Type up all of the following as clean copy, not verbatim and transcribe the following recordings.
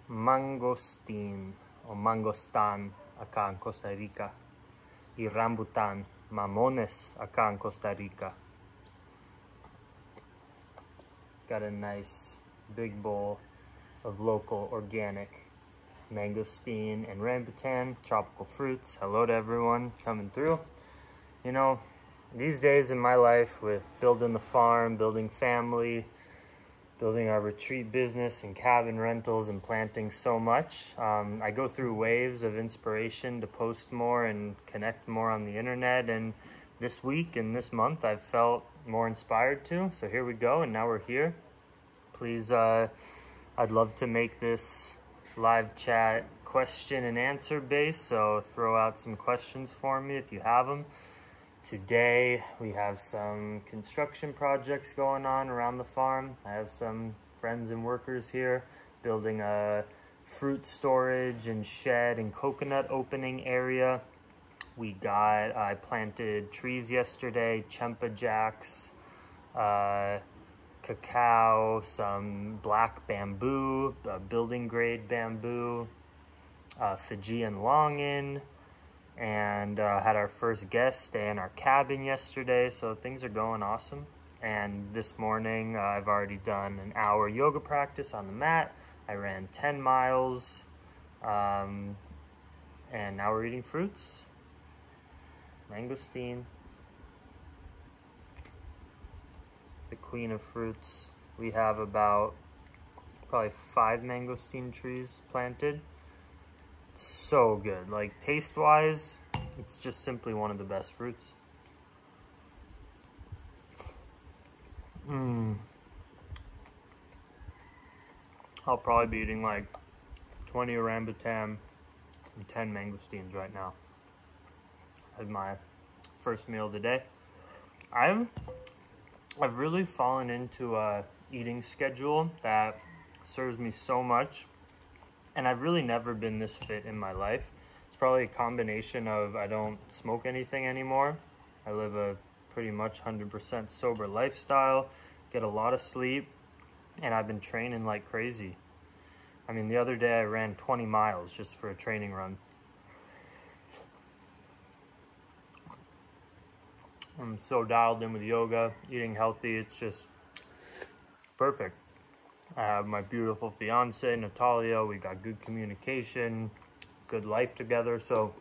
mangosteen o mangostan acá en Costa Rica y rambutan, mamones acá en Costa Rica. Got a nice big bowl of local organic mangosteen and rambutan, tropical fruits. Hello to everyone coming through. You know, these days in my life with building the farm, building family, building our retreat business and cabin rentals and planting so much, I go through waves of inspiration to post more and connect more on the internet. And this week and this month I've felt more inspired to, so here we go, and now we're here. Please, I'd love to make this live chat question and answer based, so throw out some questions for me if you have them. Today we have some construction projects going on around the farm. I have some friends and workers here building a fruit storage and shed and coconut opening area. I planted trees yesterday, chempa jacks, cacao, some black bamboo, building grade bamboo, Fijian longin, and had our first guest stay in our cabin yesterday, so things are going awesome. And this morning I've already done an hour yoga practice on the mat. I ran 10 miles, and now we're eating fruits. Mangosteen, the queen of fruits. We have about probably 5 mangosteen trees planted. So good, like taste wise, it's just simply one of the best fruits. I'll probably be eating like 20 rambutan and 10 mangosteens right now as my first meal of the day. I've really fallen into a eating schedule that serves me so much. And I've really never been this fit in my life. It's probably a combination of I don't smoke anything anymore. I live a pretty much 100% sober lifestyle, get a lot of sleep, and I've been training like crazy. I mean, the other day I ran 20 miles just for a training run. I'm so dialed in with yoga, eating healthy, it's just perfect. I have my beautiful fiance, Natalia. We got good communication, good life together. So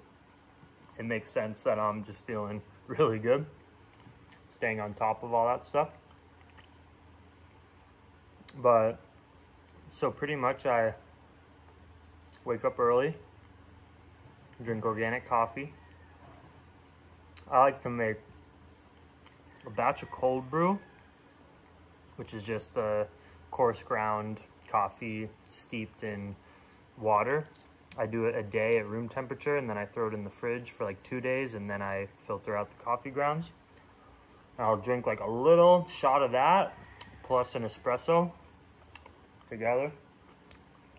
it makes sense that I'm just feeling really good, staying on top of all that stuff. But so pretty much I wake up early, drink organic coffee. I like to make a batch of cold brew, which is just the coarse ground coffee steeped in water. I do it a day at room temperature, and then I throw it in the fridge for like 2 days, and then I filter out the coffee grounds. And I'll drink like a little shot of that plus an espresso together.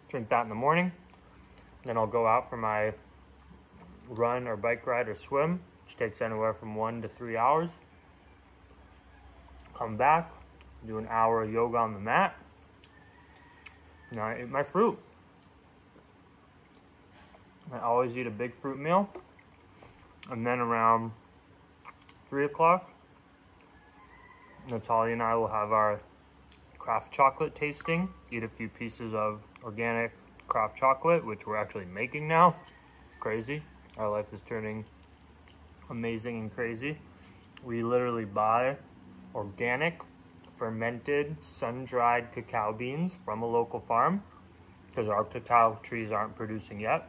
Drink that in the morning. Then I'll go out for my run or bike ride or swim, which takes anywhere from 1 to 3 hours. Come back, do an hour of yoga on the mat. Now I eat my fruit. I always eat a big fruit meal. And then around 3 o'clock, Natalia and I will have our craft chocolate tasting. Eat a few pieces of organic craft chocolate, which we're actually making now. It's crazy. Our life is turning amazing and crazy. We literally buy organic fermented sun-dried cacao beans from a local farm because our cacao trees aren't producing yet.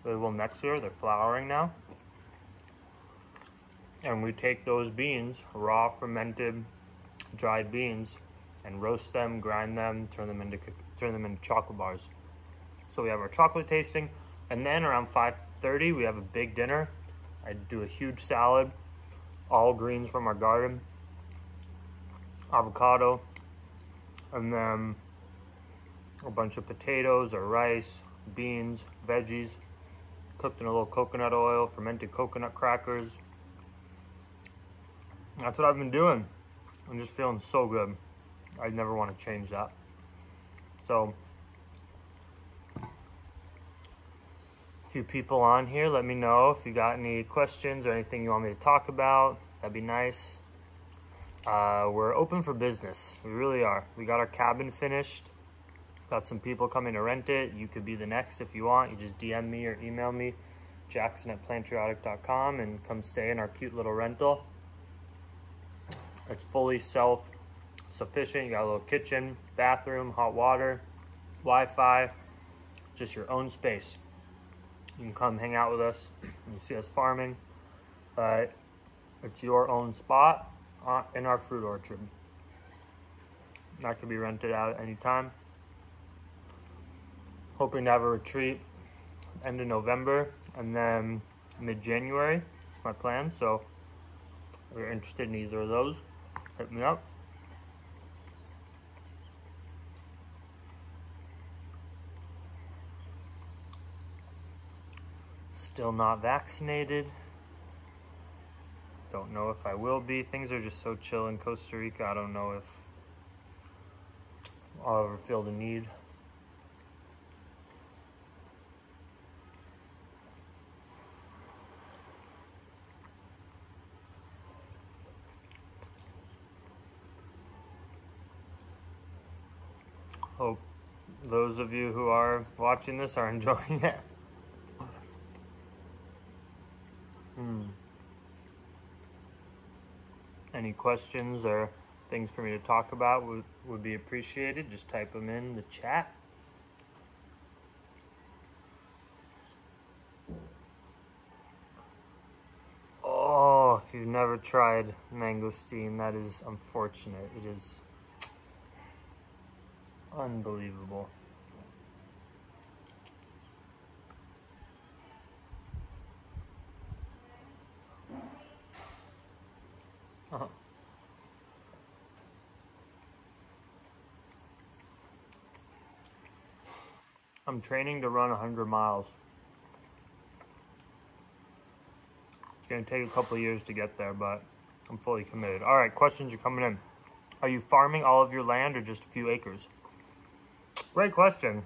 They will next year. They're flowering now. And we take those beans, raw fermented dried beans, and roast them, grind them, turn them into chocolate bars. So we have our chocolate tasting, and then around 5:30 we have a big dinner. I do a huge salad, all greens from our garden, avocado, and then a bunch of potatoes or rice, beans, veggies, cooked in a little coconut oil, fermented coconut crackers. That's what I've been doing. I'm just feeling so good. I never want to change that. So a few people on here. Let me know if you got any questions or anything you want me to talk about. That'd be nice. We're open for business. We really are. We got our cabin finished. Got some people coming to rent it. You could be the next if you want. You just DM me or email me, jackson@plantriotic.com, and come stay in our cute little rental. It's fully self-sufficient. You got a little kitchen, bathroom, hot water, Wi-Fi, just your own space. You can come hang out with us and you see us farming, but it's your own spot in our fruit orchard. That could be rented out at any time. Hoping to have a retreat end of November and then mid-January is my plan. So if you're interested in either of those, hit me up. Still not vaccinated. Don't know if I will be. Things are just so chill in Costa Rica. I don't know if I'll ever feel the need. Hope those of you who are watching this are enjoying it. Any questions or things for me to talk about would be appreciated. Just type them in the chat. Oh, if you've never tried mangosteen, that is unfortunate. It is unbelievable. I'm training to run 100 miles. It's gonna take a couple of years to get there, but I'm fully committed. All right, questions are coming in. Are you farming all of your land or just a few acres? Great question.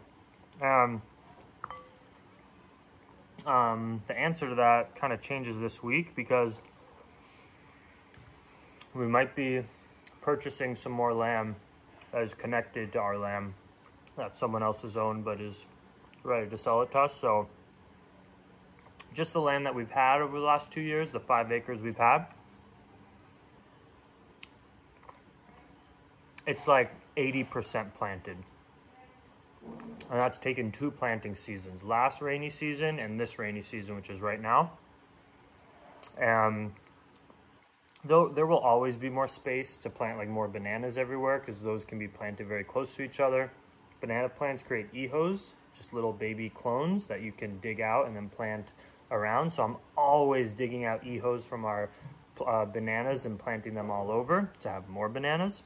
The answer to that kind of changes this week because we might be purchasing some more land that is connected to our land that someone else's owned but is ready to sell it to us. So just the land that we've had over the last 2 years, the 5 acres we've had, it's like 80% planted. And that's taken 2 planting seasons, last rainy season and this rainy season, which is right now. And though there will always be more space to plant like more bananas everywhere because those can be planted very close to each other. Banana plants create ehos, just little baby clones that you can dig out and then plant around. So I'm always digging out ehos from our bananas and planting them all over to have more bananas.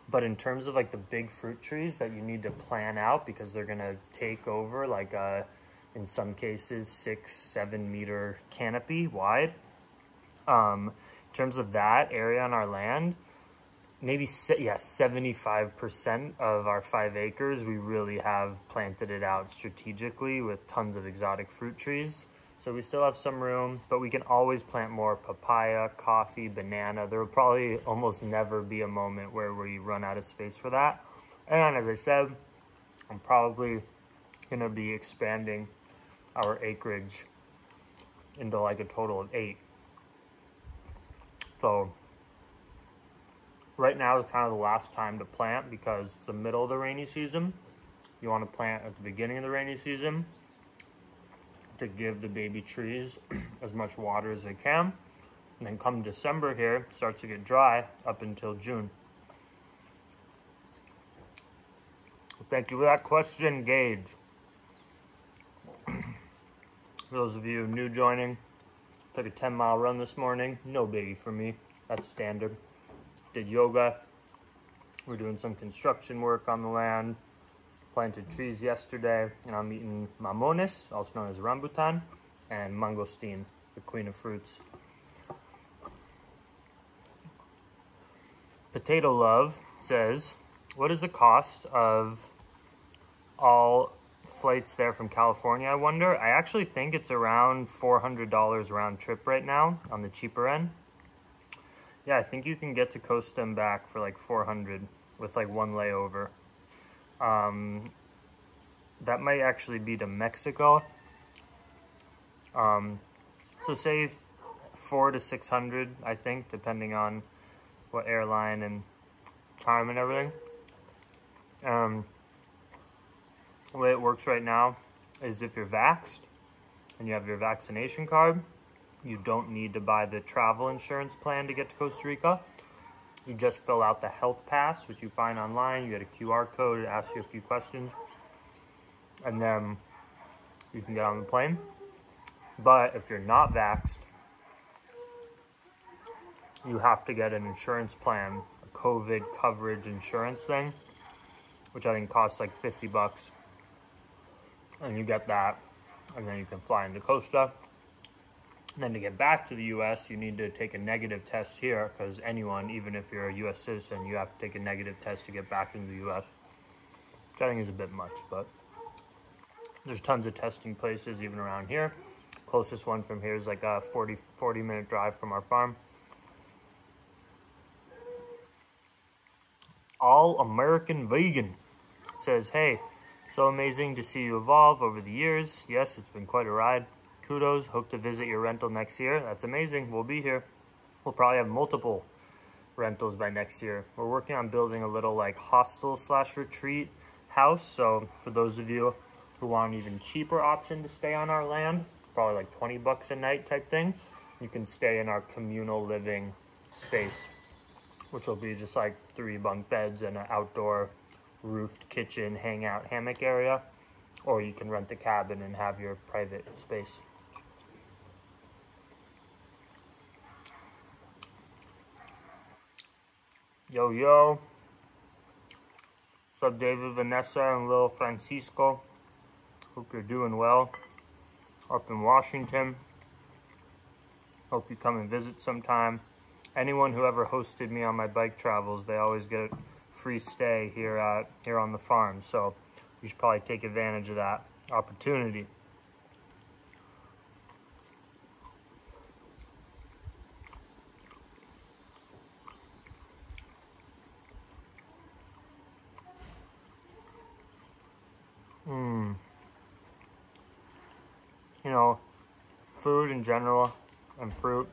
But in terms of like the big fruit trees that you need to plan out because they're gonna take over like in some cases 6-7 meter canopy wide. In terms of that area on our land, maybe 75% of our 5 acres, we really have planted it out strategically with tons of exotic fruit trees. So we still have some room, but we can always plant more papaya, coffee, banana. There will probably almost never be a moment where we run out of space for that. And as I said, I'm probably gonna be expanding our acreage into like a total of 8. So right now is kind of the last time to plant because it's the middle of the rainy season. You want to plant at the beginning of the rainy season to give the baby trees as much water as they can. And then come December here, it starts to get dry up until June. Thank you for that question, Gage. For those of you new joining, took a 10-mile run this morning. No biggie for me, that's standard. Did yoga. We're doing some construction work on the land. Planted trees yesterday, and I'm eating mamones, also known as rambutan, and mangosteen, the queen of fruits. Potato Love says, what is the cost of all flights there from California, I wonder. I actually think it's around $400 round trip right now on the cheaper end. Yeah, I think you can get to Costa and back for like 400 with like one layover. That might actually be to Mexico. So say 400 to 600, I think, depending on what airline and time and everything. The way it works right now is if you're vaxxed and you have your vaccination card, you don't need to buy the travel insurance plan to get to Costa Rica. You just fill out the health pass, which you find online. You get a QR code, it asks you a few questions, and then you can get on the plane. But if you're not vaxxed, you have to get an insurance plan, a COVID coverage insurance thing, which I think costs like 50 bucks. And you get that, and then you can fly into Costa. And then to get back to the US, you need to take a negative test here, because anyone, even if you're a US citizen, you have to take a negative test to get back into the US. Which I think is a bit much, but there's tons of testing places even around here. Closest one from here is like a 40-minute drive from our farm. All American Vegan says, hey, so amazing to see you evolve over the years. Yes, it's been quite a ride. Kudos. Hope to visit your rental next year. That's amazing. We'll be here. We'll probably have multiple rentals by next year. We're working on building a little like hostel / retreat house. So for those of you who want an even cheaper option to stay on our land, probably like 20 bucks a night type thing, you can stay in our communal living space, which will be just like 3 bunk beds and an outdoor roofed kitchen, hangout, hammock area, or you can rent the cabin and have your private space. Yo, yo. What's up, David, Vanessa, and little Francisco? Hope you're doing well up in Washington. Hope you come and visit sometime. Anyone who ever hosted me on my bike travels, they always get free stay here on the farm, so you should probably take advantage of that opportunity. You know, food in general and fruit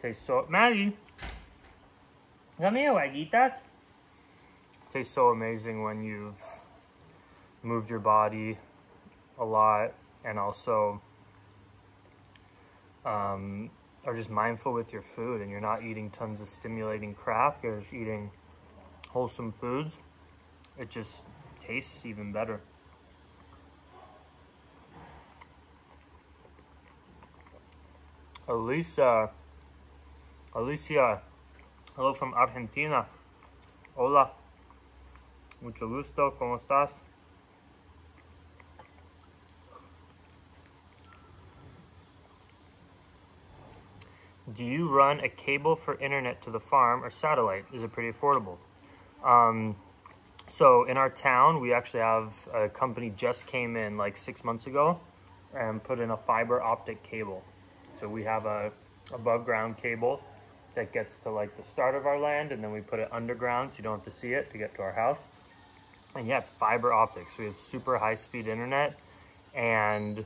tastes so... Maggie, come here, Waguitas. Tastes so amazing when you've moved your body a lot and also are just mindful with your food, and you're not eating tons of stimulating crap. You're just eating wholesome foods. It just tastes even better. Alicia, hello from Argentina. Hola. Mucho gusto, ¿cómo estás? Do you run a cable for internet to the farm or satellite? Is it pretty affordable? So in our town, we actually have a company just came in like 6 months ago and put in a fiber optic cable. So we have a above ground cable that gets to like the start of our land, and then we put it underground so you don't have to see it to get to our house. And yeah, it's fiber optics. So we have super high speed internet and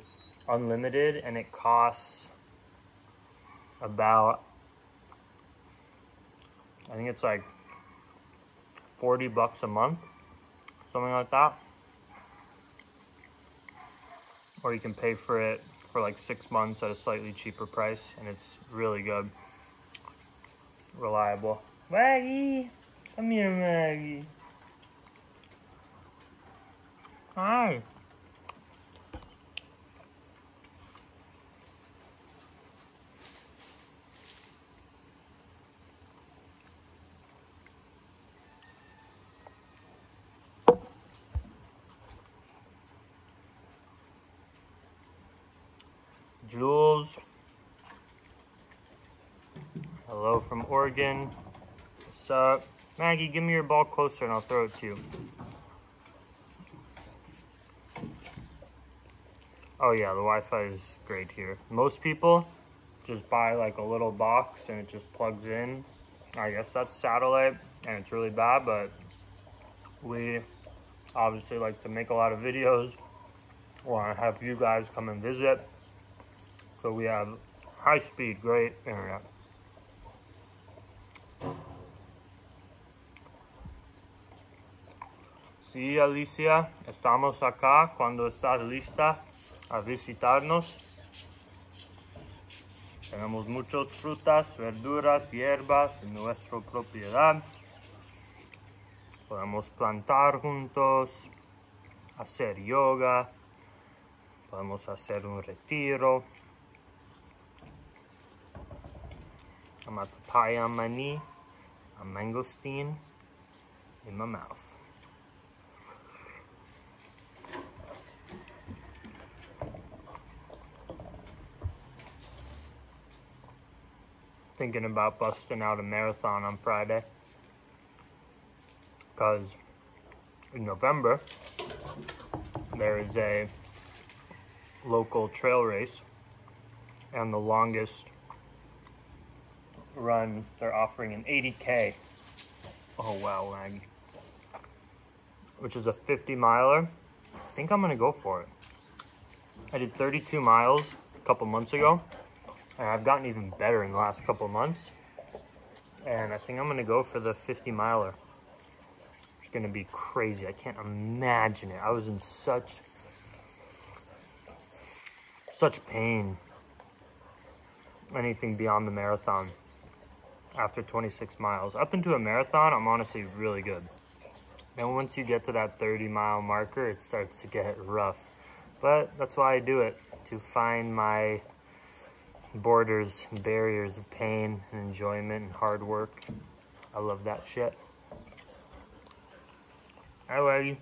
unlimited, and it costs about, I think it's like 40 bucks a month, something like that. Or you can pay for it for like 6 months at a slightly cheaper price, and it's really good. Reliable. Maggie! Come here, Maggie. Hi. Jules. Hello from Oregon. What's up? Maggie, give me your ball closer and I'll throw it to you. Oh yeah, the Wi-Fi is great here. Most people just buy like a little box and it just plugs in. I guess that's satellite and it's really bad, but we obviously like to make a lot of videos. Want to have you guys come and visit. So we have high speed, great internet. Sí, Alicia, estamos acá cuando estás lista a visitarnos. Tenemos muchas frutas, verduras, hierbas en nuestra propiedad. Podemos plantar juntos, hacer yoga, podemos hacer un retiro. I'm at papaya on my knee, a mangosteen in my mouth. Thinking about busting out a marathon on Friday, because in November there is a local trail race, and the longest run they're offering an 80K. Oh wow, Maggie. Which is a 50 miler. I think I'm gonna go for it. I did 32 miles a couple months ago, and I've gotten even better in the last couple months. And I think I'm gonna go for the 50 miler. It's gonna be crazy. I can't imagine it. I was in such pain. Anything beyond the marathon after 26 miles. Up into a marathon, I'm honestly really good. And once you get to that 30-mile marker, it starts to get rough. But that's why I do it, to find my borders, barriers of pain and enjoyment and hard work. I love that shit. Alrighty.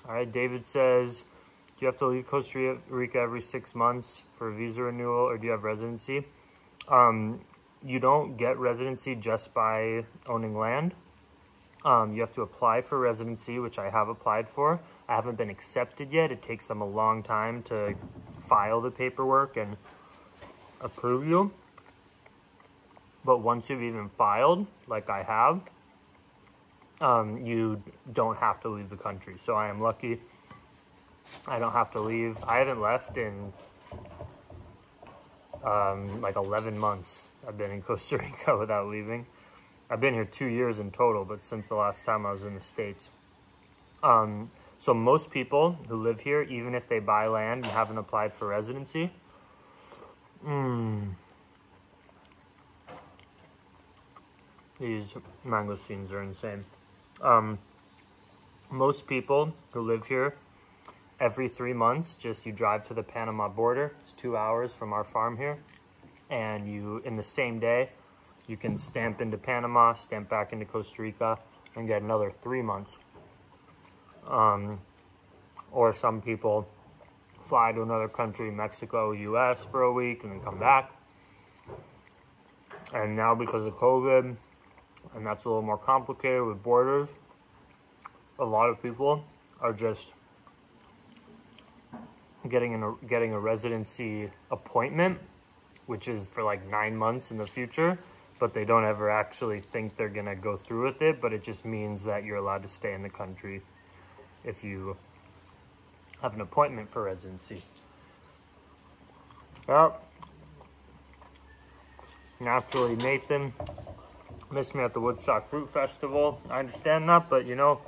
Alright, David says, do you have to leave Costa Rica every 6 months for a visa renewal, or do you have residency? You don't get residency just by owning land. You have to apply for residency, which I have applied for. I haven't been accepted yet. It takes them a long time to file the paperwork and approve you. But once you've even filed, like I have, you don't have to leave the country. So I am lucky. I don't have to leave. I haven't left in like 11 months. I've been in Costa Rica without leaving. I've been here 2 years in total, but since the last time I was in the States. So most people who live here, even if they buy land and haven't applied for residency, these mangosteens are insane. Most people who live here, every 3 months, just you drive to the Panama border. It's 2 hours from our farm here. And you, in the same day, you can stamp into Panama, stamp back into Costa Rica, and get another 3 months. Or some people fly to another country, Mexico, US, for a week, and then come back. And now because of COVID, and that's a little more complicated with borders, a lot of people are just getting a residency appointment, which is for like 9 months in the future, but they don't ever actually think they're gonna go through with it. But it just means that you're allowed to stay in the country if you have an appointment for residency. Well, naturally, Nathan missed me at the Woodstock Fruit Festival. I understand that, but you know,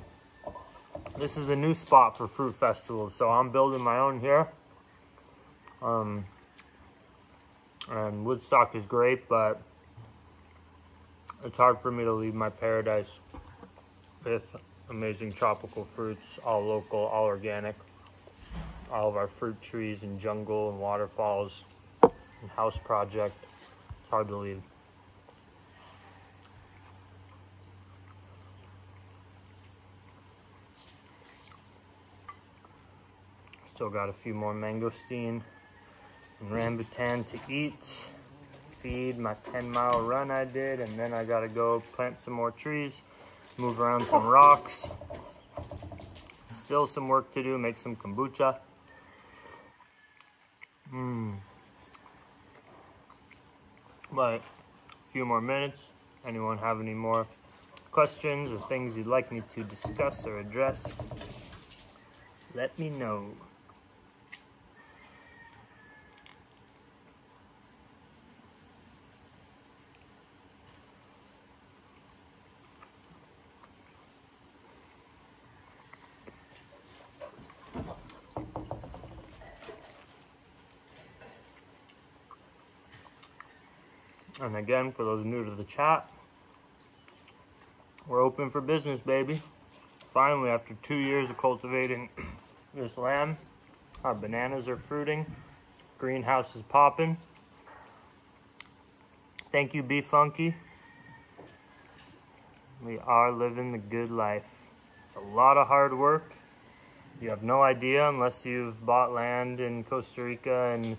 this is a new spot for fruit festivals, so I'm building my own here. And Woodstock is great, but it's hard for me to leave my paradise with amazing tropical fruits, all local, all organic, all of our fruit trees and jungle and waterfalls and house project. It's hard to leave. Still got a few more mangosteen and rambutan to eat, feed my 10-mile run I did, and then I gotta go plant some more trees, move around some rocks. Still some work to do, make some kombucha. But a few more minutes. Anyone have any more questions or things you'd like me to discuss or address? Let me know. And again, for those new to the chat, we're open for business, baby. Finally, after 2 years of cultivating this land, our bananas are fruiting, greenhouse is popping. Thank you, Be Funky. We are living the good life. It's a lot of hard work. You have no idea unless you've bought land in Costa Rica and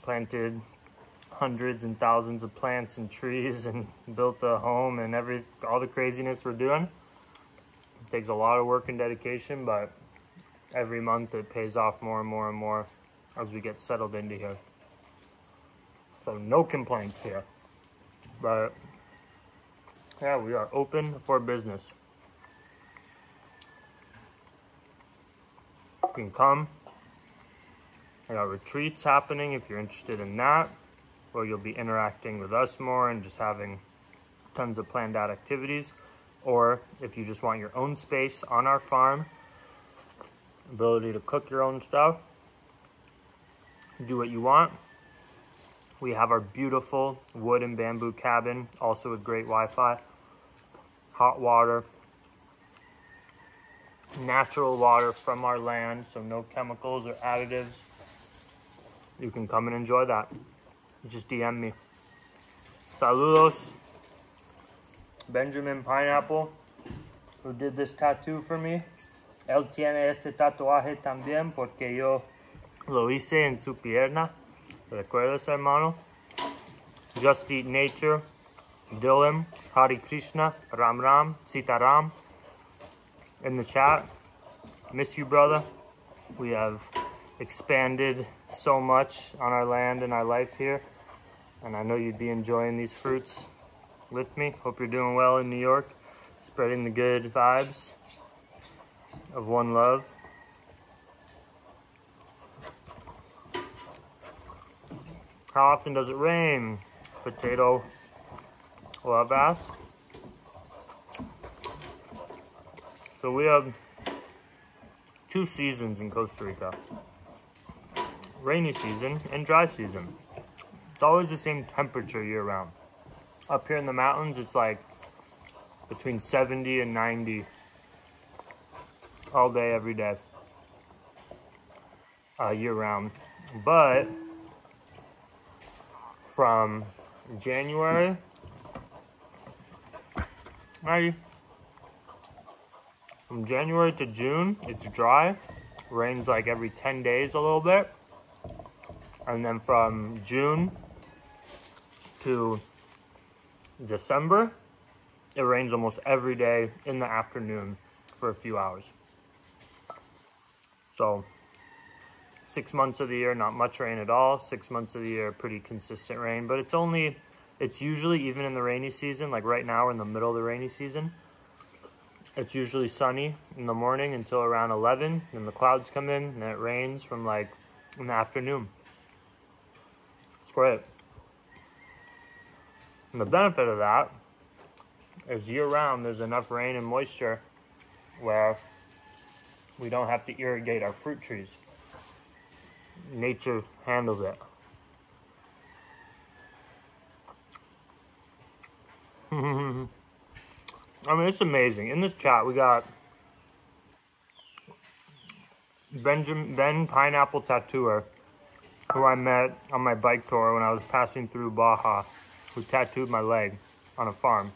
planted hundreds and thousands of plants and trees and built a home and all the craziness we're doing. It takes a lot of work and dedication, but every month it pays off more and more and more as we get settled into here. So no complaints here. But yeah, we are open for business. You can come. I got retreats happening if you're interested in that, where you'll be interacting with us more and just having tons of planned out activities. Or if you just want your own space on our farm, ability to cook your own stuff, do what you want. We have our beautiful wood and bamboo cabin, also with great Wi-Fi, hot water, natural water from our land, so no chemicals or additives. You can come and enjoy that. Just DM me. Saludos. Benjamin Pineapple, who did this tattoo for me. Él tiene este tatuaje también porque yo lo hice en su pierna. ¿Recuerdas, hermano? Just Eat Nature, Dylan, Hari Krishna, Ram Ram, Sita Ram, in the chat. Miss you, brother. We have expanded so much on our land and our life here, and I know you'd be enjoying these fruits with me. Hope you're doing well in New York, spreading the good vibes of one love. How often does it rain? Potato love ass. So we have 2 seasons in Costa Rica. Rainy season and dry season. It's always the same temperature year round. Up here in the mountains, it's like between 70 and 90 all day, every day, year round. But from January, from January to June, it's dry. Rains like every 10 days a little bit. And then from June to December, it rains almost every day in the afternoon for a few hours. So 6 months of the year, not much rain at all. 6 months of the year, pretty consistent rain. But it's usually, even in the rainy season, like right now we're in the middle of the rainy season, it's usually sunny in the morning until around 11, and the clouds come in, and it rains from like in the afternoon. It's great. And the benefit of that is year-round there's enough rain and moisture where we don't have to irrigate our fruit trees. Nature handles it. I mean, it's amazing. In this chat, we got Ben Pineapple Tattooer, who I met on my bike tour when I was passing through Baja, who tattooed my leg on a farm.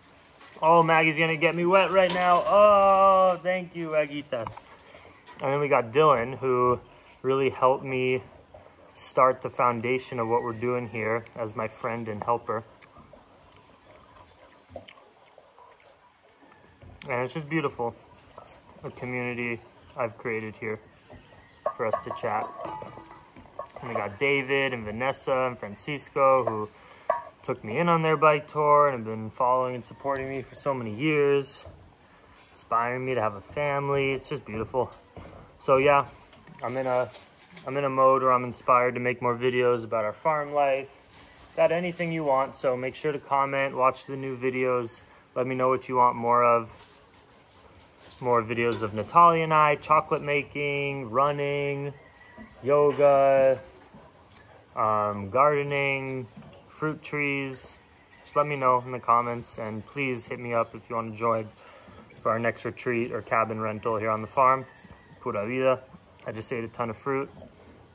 Oh, Maggie's gonna get me wet right now. Oh, thank you, Aguita. And then we got Dylan, who really helped me start the foundation of what we're doing here as my friend and helper. And it's just beautiful, the community I've created here for us to chat. And I got David and Vanessa and Francisco, who took me in on their bike tour and have been following and supporting me for so many years, inspiring me to have a family. It's just beautiful. So yeah, I'm in a mode where I'm inspired to make more videos about our farm life, about anything you want. So make sure to comment, watch the new videos, let me know what you want more of. More videos of Natalia and I, chocolate making, running, yoga, gardening, fruit trees. Just let me know in the comments, and please hit me up if you want to join for our next retreat or cabin rental here on the farm. Pura vida. I just ate a ton of fruit.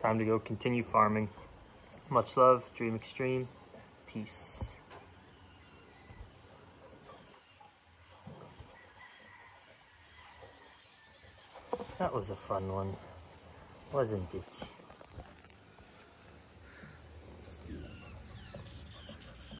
Time to go continue farming. Much love, Dream Extreme. Peace. That was a fun one, wasn't it?